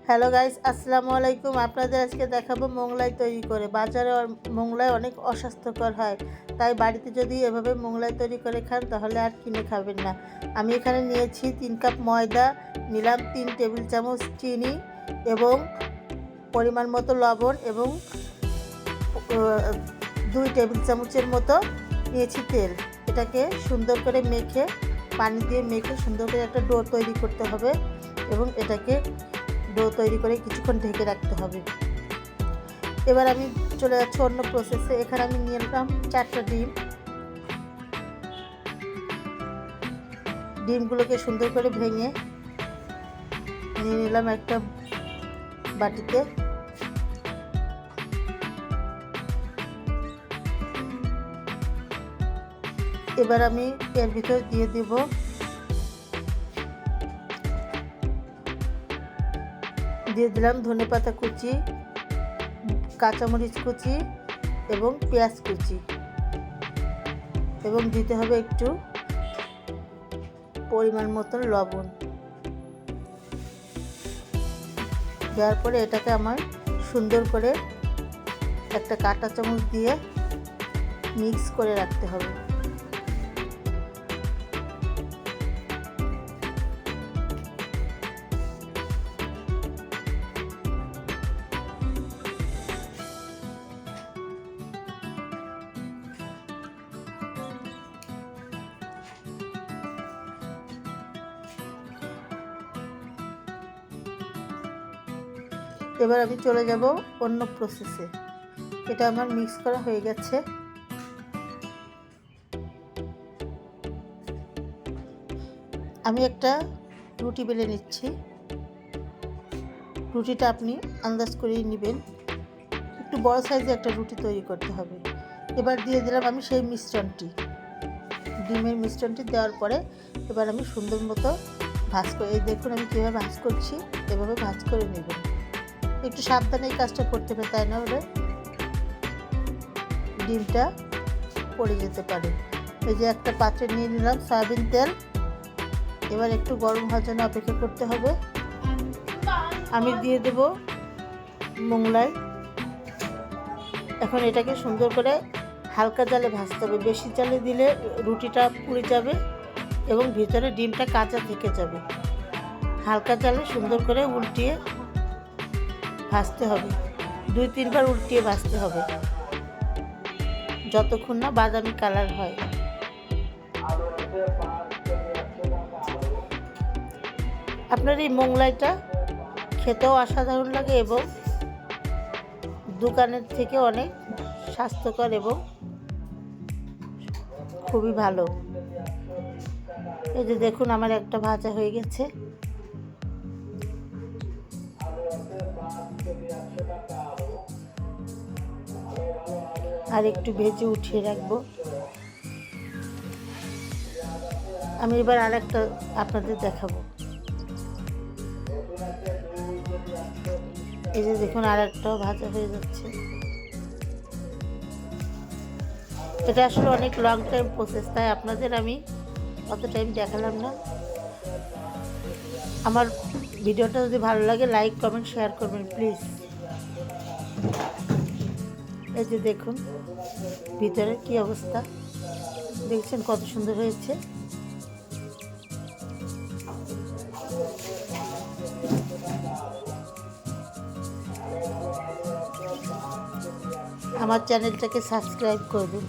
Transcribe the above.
Hello guys, আসসালামু আলাইকুম। আপনাদের আজকে দেখাবো মোগলাই তৈরি করে। বাজারে মোগলাই অনেক অস্বাস্থ্যকর হয়, তাই বাড়িতে যদি এভাবে মোগলাই তৈরি করে খান তাহলে আর কিনে খাবেন না। আমি এখানে নিয়েছি 3 কাপ ময়দা, নিলাম 3 টেবিল চামচ চিনি এবং পরিমাণ মতো লবণ এবং 2 টেবিল চামচের মতো নিয়েছি তেল। এটাকে সুন্দর করে মেখে, পানি দিয়ে মেখে সুন্দর করে একটা ডো তৈরি করতে হবে এবং এটাকে ডো তৈরি করে কিছুক্ষণ ঢেকে রাখতে হবে। এবার আমি চলে যাচ্ছি অন্য প্রসেসে। এখানে আমি নিয়ে নিলাম 4টা ডিমগুলোকে সুন্দর করে ভেঙে নিয়ে নিলাম একটা বাটিতে। এবার আমি এর ভিতর দিয়ে দিলাম ধনেপাতা কুচি, কাঁচামরিচ কুচি এবং পেঁয়াজ কুচি, এবং দিতে হবে একটু পরিমাণ মতন লবণ। দেওয়ার পরে এটাকে আমার সুন্দর করে একটা কাঁটা চামচ দিয়ে মিক্স করে রাখতে হবে। এবার আমি চলে যাব অন্য প্রসেসে। এটা আমার মিক্স করা হয়ে গেছে। আমি একটা রুটি বেলে নিচ্ছি। রুটিটা আপনি আন্দাজ করেই নেবেন, একটু বড় সাইজে একটা রুটি তৈরি করতে হবে। এবার দিয়ে দিলাম আমি সেই মিশ্রণটি, ডিমের মিশ্রণটি দেওয়ার পরে এবার আমি সুন্দর মতো ভাঁজ করে, এই দেখুন আমি কীভাবে ভাঁজ করছি, এভাবে ভাঁজ করে নেবেন। একটু সাবধানে এই কাজটা করতে হবে, তাই না হলে ডিমটা পড়ে যেতে পারে। এই যে একটা পাত্রে নিয়ে নিলাম সয়াবিন তেল। এবার একটু গরম হওয়ার জন্য অপেক্ষা করতে হবে। আমি দিয়ে দেব মোগলাই। এখন এটাকে সুন্দর করে হালকা জালে ভাজতে হবে। বেশি জালে দিলে রুটিটা পুড়ে যাবে এবং ভিতরে ডিমটা কাঁচা থেকে যাবে। হালকা জালে সুন্দর করে উল্টিয়ে ভাজতে হবে, 2-3 বার উল্টিয়ে ভাজতে হবে যতক্ষণ না বাদামি কালার হয়। আপনার এই মোগলাইটা খেতেও অসাধারণ লাগে এবং দোকানের থেকে অনেক স্বাস্থ্যকর এবং খুবই ভালো। এই যে দেখুন আমার একটা ভাজা হয়ে গেছে। আর একটু ভেজে উঠিয়ে রাখবো। আমি এবার আরেকটা আপনাদের দেখাবো। এই যে দেখুন আরেকটাও ভাজা হয়ে যাচ্ছে। এটা আসলে অনেক লং টাইম প্রসেস, তাই আপনাদের আমি অত টাইম দেখালাম না। আমার ভিডিওটা যদি ভালো লাগে লাইক কমেন্ট শেয়ার করবেন প্লিজ। এই যে দেখুন ভিতরে কি অবস্থা, দেখছেন কত সুন্দর হয়েছে। আমার চ্যানেলটাকে সাবস্ক্রাইব করবেন।